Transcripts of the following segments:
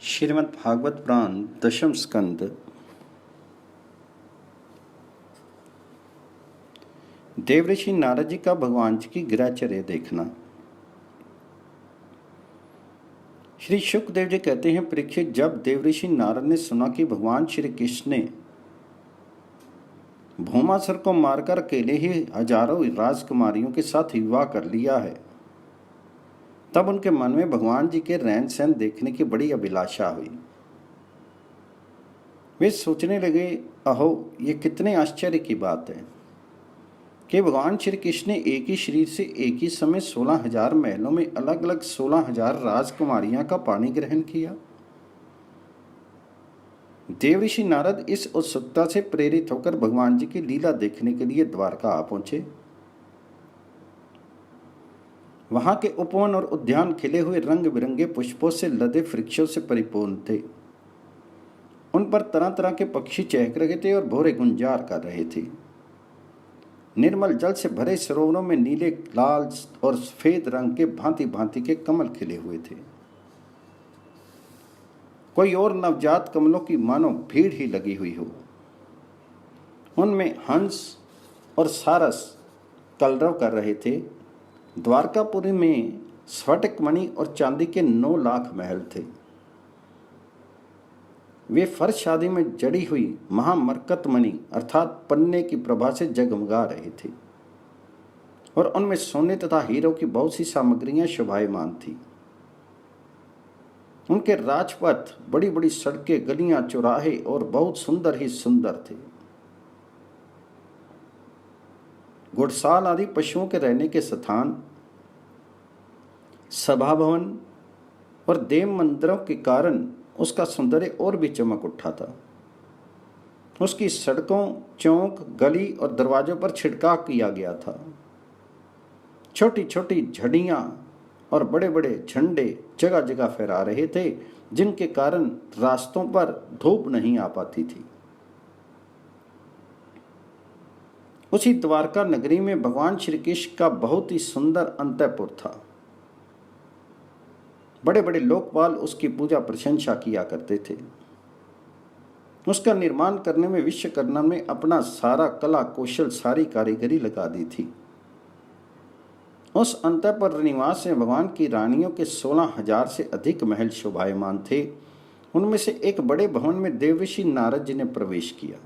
श्रीमद् भागवत पुराण दशम स्कंद। देवऋषि नारद जी का भगवान जी की गिराचर्य देखना। श्री शुकदेव जी कहते हैं, परीक्षित, जब देवऋषि नारद ने सुना कि भगवान श्री कृष्ण ने भौमासुर को मारकर अकेले ही हजारों राजकुमारियों के साथ विवाह कर लिया है, तब उनके मन में भगवान जी के रहन सहन देखने की बड़ी अभिलाषा हुई। वे सोचने लगे, अहो, ये कितने आश्चर्य की बात है कि भगवान श्री कृष्ण ने एक ही शरीर से एक ही समय 16,000 महलों में अलग अलग 16,000 राजकुमारियां का पानी ग्रहण किया। देवऋषि नारद इस उत्सुकता से प्रेरित होकर भगवान जी की लीला देखने के लिए द्वारका आ पहुंचे। वहां के उपवन और उद्यान खिले हुए रंग बिरंगे पुष्पों से लदे वृक्षों से परिपूर्ण थे। उन पर तरह तरह के पक्षी चहक रहे थे और भौरे गुंजार कर रहे थे। निर्मल जल से भरे सरोवरों में नीले, लाल और सफेद रंग के भांति भांति के कमल खिले हुए थे। कोई और नवजात कमलों की मानो भीड़ ही लगी हुई हो। उनमें हंस और सारस कलरव कर रहे थे। द्वारकापुरी में स्फटिक मणि और चांदी के 9 लाख महल थे। वे फर्श शादी में जड़ी हुई महामरकत मणि अर्थात पन्ने की प्रभा से जगमगा रहे थे और उनमें सोने तथा हीरों की बहुत सी सामग्रियां शोभायमान थी। उनके राजपथ, बड़ी बड़ी सड़कें, गलियां, चौराहे और बहुत सुंदर ही सुंदर थे। घुड़साल आदि पशुओं के रहने के स्थान, सभा भवन और देव मंदिरों के कारण उसका सौंदर्य और भी चमक उठा था। उसकी सड़कों, चौक, गली और दरवाजों पर छिड़काव किया गया था। छोटी छोटी झड़ियां और बड़े बड़े झंडे जगह जगह फहरा रहे थे, जिनके कारण रास्तों पर धूप नहीं आ पाती थी। उसी द्वारका नगरी में भगवान श्री कृष्ण का बहुत ही सुंदर अंतःपुर था। बड़े बड़े लोकपाल उसकी पूजा प्रशंसा किया करते थे। उसका निर्माण करने में विश्वकर्मा ने अपना सारा कला कौशल, सारी कारीगरी लगा दी थी। उस अंतःपुर निवास में भगवान की रानियों के 16,000 से अधिक महल शोभायमान थे। उनमें से एक बड़े भवन में देवऋषि नारद जी ने प्रवेश किया।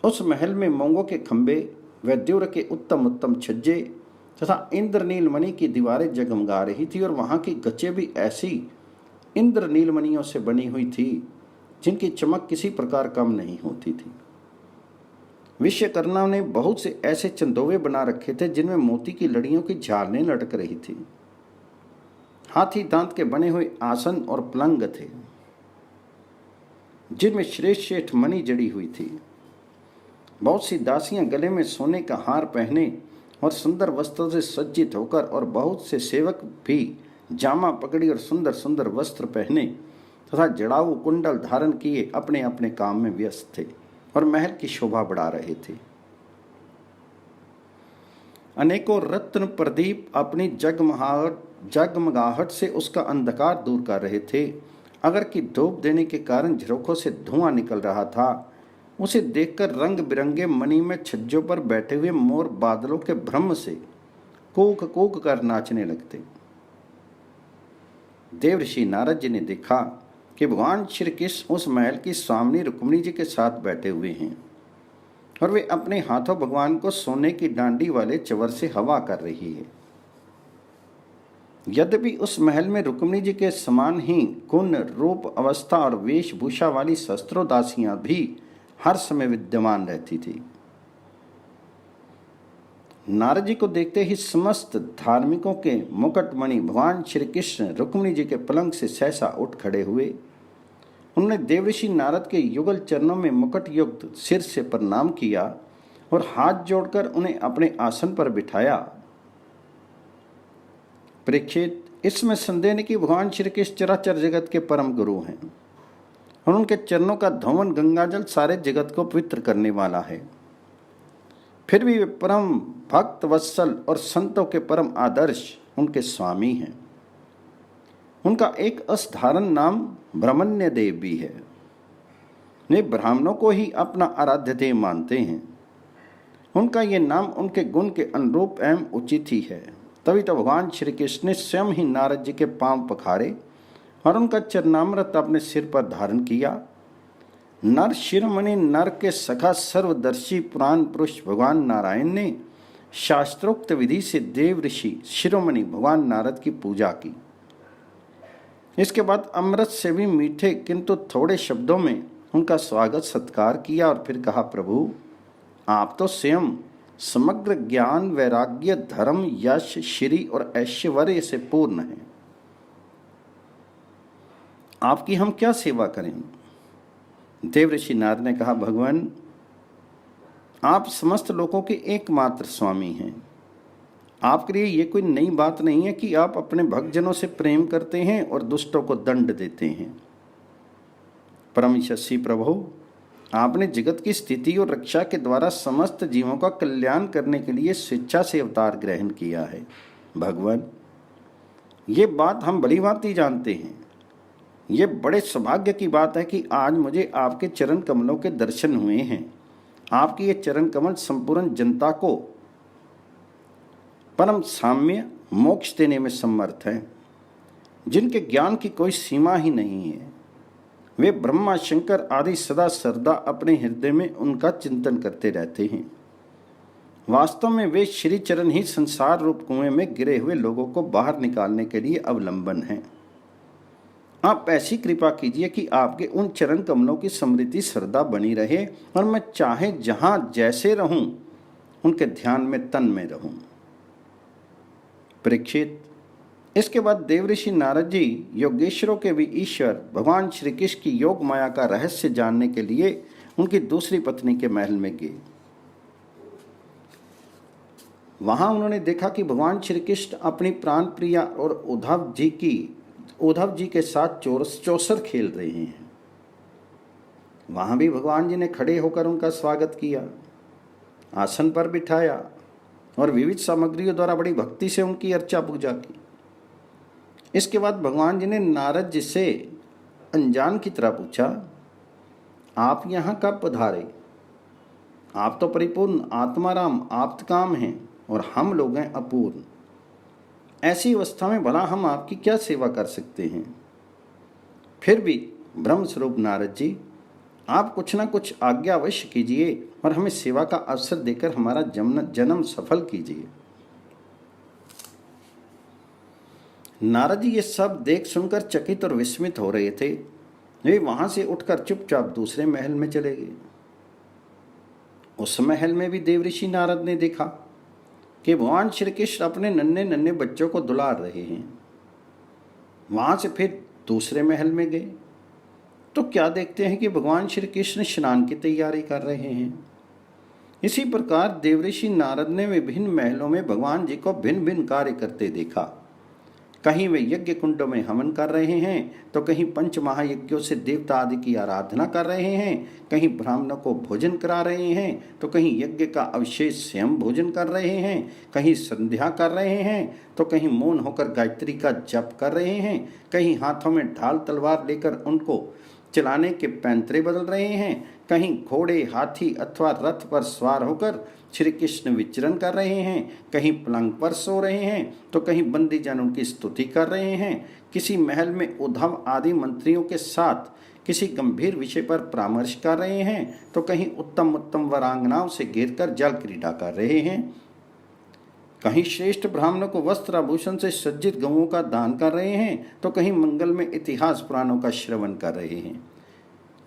उस महल में मूंगों के खंभे, वैद्युर के उत्तम उत्तम छज्जे तथा इंद्रनील मणि की दीवारें जगमगा रही थी और वहां की गच्चे भी ऐसी इंद्रनील मणियों से बनी हुई थी जिनकी चमक किसी प्रकार कम नहीं होती थी। विश्वकर्मा ने बहुत से ऐसे चंदोवे बना रखे थे जिनमें मोती की लड़ियों की झालरें लटक रही थी। हाथी दांत के बने हुए आसन और पलंग थे जिनमें श्रेष्ठ श्रेष्ठ मणि जड़ी हुई थी। बहुत सी दासियां गले में सोने का हार पहने और सुंदर वस्त्रों से सज्जित होकर, और बहुत से सेवक भी जामा, पगड़ी और सुंदर सुंदर वस्त्र पहने तथा जड़ाऊ कुंडल धारण किए अपने अपने काम में व्यस्त थे और महल की शोभा बढ़ा रहे थे। अनेकों रत्न प्रदीप अपनी जगमगाहट से उसका अंधकार दूर कर रहे थे। अगर कि धूप देने के कारण झरोखों से धुआं निकल रहा था, उसे देखकर रंग बिरंगे मणि में छज्जों पर बैठे हुए मोर बादलों के भ्रम से कूक कूक कर नाचने लगते। देवऋषि नारद जी ने देखा कि भगवान श्री कृष्ण उस महल की स्वामिनी रुक्मिणी जी के साथ बैठे हुए हैं और वे अपने हाथों भगवान को सोने की डांडी वाले चवर से हवा कर रही है। यद्यपि उस महल में रुक्मिणी जी के समान ही गुण, रूप, अवस्था और वेशभूषा वाली शस्त्रों दासियां भी हर समय विद्यमान रहती थी। नारद जी को देखते ही समस्त धार्मिकों के मुकुटमणि भगवान श्री कृष्ण रुक्मिणी जी के पलंग से सहसा उठ खड़े हुए। उन्होंने देवऋषि नारद के युगल चरणों में मुकुट युक्त सिर से प्रणाम किया और हाथ जोड़कर उन्हें अपने आसन पर बिठाया। परीक्षित, इसमें संदेह नहीं कि भगवान श्री कृष्ण चराचर जगत के परम गुरु हैं और उनके चरणों का धोवन गंगाजल सारे जगत को पवित्र करने वाला है। फिर भी वे परम भक्त वत्सल और संतों के परम आदर्श उनके स्वामी हैं। उनका एक असाधारण नाम ब्रह्मण्य देव भी है। वे ब्राह्मणों को ही अपना आराध्य देव मानते हैं। उनका ये नाम उनके गुण के अनुरूप एवं उचित ही है। तभी तो भगवान श्री कृष्ण ने स्वयं ही नारद जी के पांव पखारे और उनका चरणामृत अपने सिर पर धारण किया। नर शिरोमणि नर के सखा सर्वदर्शी पुराण पुरुष भगवान नारायण ने शास्त्रोक्त विधि से देव ऋषि शिरोमणि भगवान नारद की पूजा की। इसके बाद अमृत से भी मीठे किंतु थोड़े शब्दों में उनका स्वागत सत्कार किया और फिर कहा, प्रभु आप तो स्वयं समग्र ज्ञान वैराग्य धर्म यश श्री और ऐश्वर्य से पूर्ण हैं। आपकी हम क्या सेवा करें? देव ऋषि नारद ने कहा, भगवान आप समस्त लोगों के एकमात्र स्वामी हैं। आपके लिए ये कोई नई बात नहीं है कि आप अपने भक्तजनों से प्रेम करते हैं और दुष्टों को दंड देते हैं। परम यशस्वी प्रभु, आपने जगत की स्थिति और रक्षा के द्वारा समस्त जीवों का कल्याण करने के लिए स्वेच्छा से अवतार ग्रहण किया है। भगवान ये बात हम भली भांति जानते हैं। ये बड़े सौभाग्य की बात है कि आज मुझे आपके चरण कमलों के दर्शन हुए हैं। आपके ये चरण कमल संपूर्ण जनता को परम साम्य मोक्ष देने में समर्थ हैं, जिनके ज्ञान की कोई सीमा ही नहीं है। वे ब्रह्मा शंकर आदि सदा सर्वदा अपने हृदय में उनका चिंतन करते रहते हैं। वास्तव में वे श्री चरण ही संसार रूप कुएं में गिरे हुए लोगों को बाहर निकालने के लिए अवलंबन हैं। आप ऐसी कृपा कीजिए कि आपके उन चरण कमलों की स्मृति सदा बनी रहे और मैं चाहे जहां जैसे रहूं उनके ध्यान में तन में रहूं। परीक्षित, इसके बाद देवऋषि नारद जी योगेश्वरों के भी ईश्वर भगवान श्री कृष्ण की योग माया का रहस्य जानने के लिए उनकी दूसरी पत्नी के महल में गए। वहां उन्होंने देखा कि भगवान श्री कृष्ण अपनी प्राण प्रिया और उद्धव जी के साथ चौसर खेल रहे हैं। वहां भी भगवान जी ने खड़े होकर उनका स्वागत किया, आसन पर बिठाया और विविध सामग्रियों द्वारा बड़ी भक्ति से उनकी अर्चा पूजा की। इसके बाद भगवान जी ने नारद जी से अनजान की तरह पूछा, आप यहाँ कब पधारे? आप तो परिपूर्ण आत्माराम आप्तकाम हैं और हम लोग हैं अपूर्ण। ऐसी अवस्था में भला हम आपकी क्या सेवा कर सकते हैं? फिर भी ब्रह्म स्वरूप नारद जी, आप कुछ ना कुछ आज्ञा अवश्य कीजिए और हमें सेवा का अवसर देकर हमारा जन्म सफल कीजिए। नारद जी ये सब देख सुनकर चकित और विस्मित हो रहे थे। वे वहां से उठकर चुपचाप दूसरे महल में चले गए। उस महल में भी देवऋषि नारद ने देखा कि भगवान श्री कृष्ण अपने नन्हे नन्हे बच्चों को दुलार रहे हैं। वहां से फिर दूसरे महल में गए तो क्या देखते हैं कि भगवान श्री कृष्ण स्नान की तैयारी कर रहे हैं। इसी प्रकार देवऋषि नारद ने विभिन्न महलों में भगवान जी को भिन्न भिन्न कार्य करते देखा। कहीं वे यज्ञ कुंडों में हवन कर रहे हैं तो कहीं पंच महायज्ञों से देवता आदि की आराधना कर रहे हैं, कहीं ब्राह्मणों को भोजन करा रहे हैं तो कहीं यज्ञ का अवशेष स्वयं भोजन कर रहे हैं, कहीं संध्या कर रहे हैं तो कहीं मौन होकर गायत्री का जप कर रहे हैं, कहीं हाथों में ढाल तलवार लेकर उनको चलाने के पैंतरे बदल रहे हैं, कहीं घोड़े हाथी अथवा रथ पर सवार होकर श्री कृष्ण विचरण कर रहे हैं, कहीं पलंग पर सो रहे हैं तो कहीं बंदी जनों की स्तुति कर रहे हैं, किसी महल में उद्धव आदि मंत्रियों के साथ किसी गंभीर विषय पर परामर्श कर रहे हैं तो कहीं उत्तम उत्तम वरांगनाओं से घेरकर जल क्रीड़ा कर रहे हैं, कहीं श्रेष्ठ ब्राह्मणों को वस्त्र आभूषण से सज्जित गौओं का दान कर रहे हैं तो कहीं मंगल में इतिहास पुराणों का श्रवण कर रहे हैं,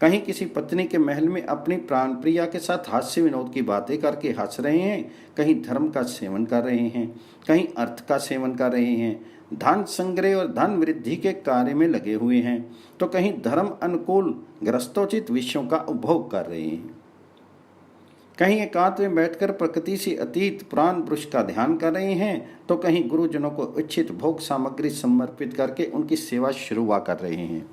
कहीं किसी पत्नी के महल में अपनी प्राण प्रिया के साथ हास्य विनोद की बातें करके हंस रहे हैं, कहीं धर्म का सेवन कर रहे हैं, कहीं अर्थ का सेवन कर रहे हैं, धन संग्रह और धन वृद्धि के कार्य में लगे हुए हैं तो कहीं धर्म अनुकूल ग्रस्तोचित विषयों का उपभोग कर रहे हैं, कहीं एकांत में बैठकर प्रकृति से अतीत प्राण पुरुष का ध्यान कर रहे हैं तो कहीं गुरुजनों को इच्छित भोग सामग्री समर्पित करके उनकी सेवा शुरुआ कर रहे हैं।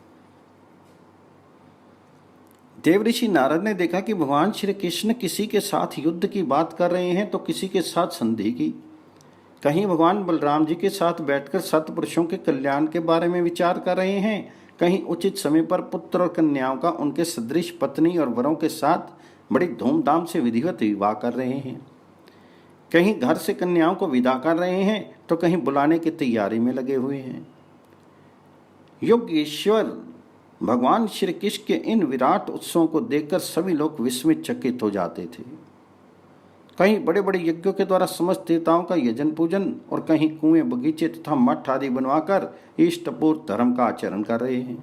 देवऋषि नारद ने देखा कि भगवान श्री कृष्ण किसी के साथ युद्ध की बात कर रहे हैं तो किसी के साथ संधि की, कहीं भगवान बलराम जी के साथ बैठकर सत्पुरुषों के कल्याण के बारे में विचार कर रहे हैं, कहीं उचित समय पर पुत्र और कन्याओं का उनके सदृश पत्नी और वरों के साथ बड़ी धूमधाम से विधिवत विवाह कर रहे हैं, कहीं घर से कन्याओं को विदा कर रहे हैं तो कहीं बुलाने की तैयारी में लगे हुए हैं। योगेश्वर भगवान श्री कृष्ण के इन विराट उत्सवों को देखकर सभी लोग विस्मित चकित हो जाते थे। कहीं बड़े बड़े यज्ञों के द्वारा समस्त देवताओं का यजन पूजन और कहीं कुएं, बगीचे तथा मठ आदि बनवाकर इष्टपूर्व धर्म का आचरण कर रहे हैं।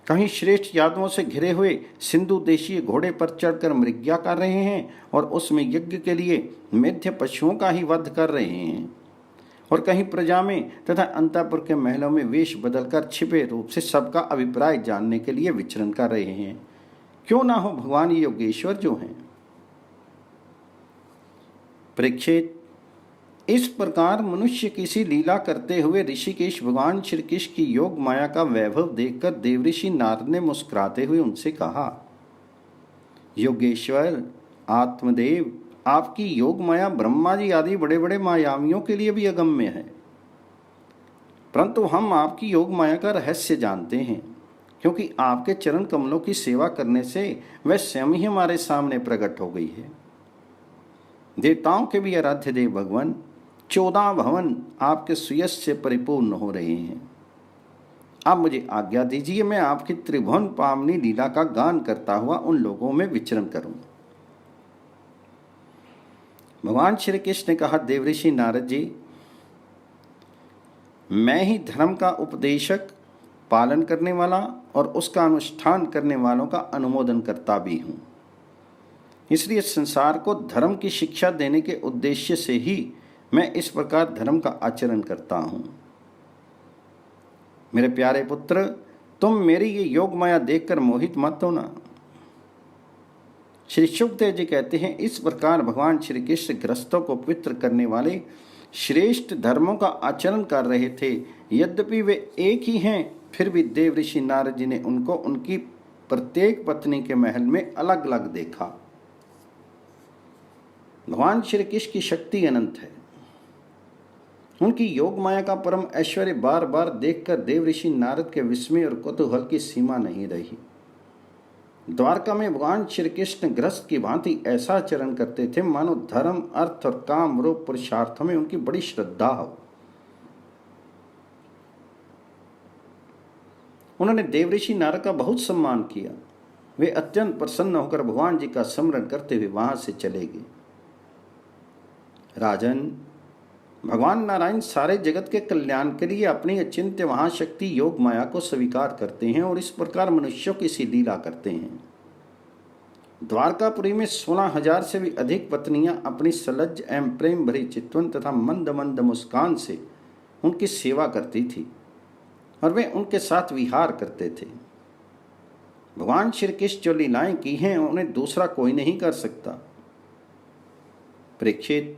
कहीं श्रेष्ठ यादवों से घिरे हुए सिंधु देशीय घोड़े पर चढ़कर मृग्या कर रहे हैं और उसमें यज्ञ के लिए मेध्य पशुओं का ही वध कर रहे हैं, और कहीं प्रजा में तथा अंतःपुर के महलों में वेश बदलकर छिपे रूप से सबका अभिप्राय जानने के लिए विचरण कर रहे हैं। क्यों ना हो भगवान योगेश्वर जो हैं। परीक्षित, इस प्रकार मनुष्य किसी लीला करते हुए ऋषिकेश भगवान श्री कृष्ण की योग माया का वैभव देखकर देवऋषि नारद ने मुस्कुराते हुए उनसे कहा, योगेश्वर आत्मदेव, आपकी योग माया ब्रह्मा जी आदि बड़े बड़े मायावियों के लिए भी अगम्य है, परंतु हम आपकी योग माया का रहस्य जानते हैं, क्योंकि आपके चरण कमलों की सेवा करने से वह स्वयं ही हमारे सामने प्रकट हो गई है। देवताओं के भी आराध्य देव भगवान 14 भवन आपके सुयश से परिपूर्ण हो रहे हैं। आप मुझे आज्ञा दीजिए, मैं आपकी त्रिभुवन पावनी लीला का गान करता हुआ उन लोगों में विचरण करूं। भगवान श्री कृष्ण ने कहा, देवऋषि नारद जी, मैं ही धर्म का उपदेशक, पालन करने वाला और उसका अनुष्ठान करने वालों का अनुमोदन करता भी हूं। इसलिए संसार को धर्म की शिक्षा देने के उद्देश्य से ही मैं इस प्रकार धर्म का आचरण करता हूं। मेरे प्यारे पुत्र, तुम मेरी ये योग माया देखकर मोहित मत होना। श्री शुकदेव जी कहते हैं, इस प्रकार भगवान श्री कृष्ण ग्रस्तों को पवित्र करने वाले श्रेष्ठ धर्मों का आचरण कर रहे थे। यद्यपि वे एक ही हैं, फिर भी देव ऋषि नारद जी ने उनको उनकी प्रत्येक पत्नी के महल में अलग अलग देखा। भगवान श्री कृष्ण की शक्ति अनंत है। उनकी योग माया का परम ऐश्वर्य बार बार देखकर देव ऋषि नारद के विस्मय और कौतूहल की सीमा नहीं रही। द्वारका में भगवान श्री कृष्ण ग्रस्त की भांति ऐसा आचरण करते थे मानो धर्म, अर्थ और काम रूप पुरुषार्थों में उनकी बड़ी श्रद्धा हो। उन्होंने देवऋषि नारद का बहुत सम्मान किया। वे अत्यंत प्रसन्न होकर भगवान जी का स्मरण करते हुए वहां से चले गए। राजन, भगवान नारायण सारे जगत के कल्याण के लिए अपनी अचिंत्य महाशक्ति योग माया को स्वीकार करते हैं और इस प्रकार मनुष्यों की सी लीला करते हैं। द्वारकापुरी में 16,000 से भी अधिक पत्नियां अपनी सलज्ज एवं प्रेम भरी चितवन तथा मंद मंद मुस्कान से उनकी सेवा करती थी और वे उनके साथ विहार करते थे। भगवान श्री कृष्ण जो लीलाएं की हैं उन्हें दूसरा कोई नहीं कर सकता। परीक्षित,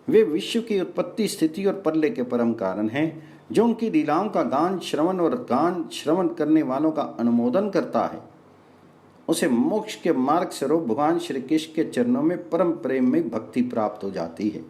वे विश्व की उत्पत्ति, स्थिति और प्रलय के परम कारण हैं। जो उनकी लीलाओं का गान श्रवण करने वालों का अनुमोदन करता है, उसे मोक्ष के मार्ग स्वरूप भगवान श्री कृष्ण के चरणों में परम प्रेम में भक्ति प्राप्त हो जाती है।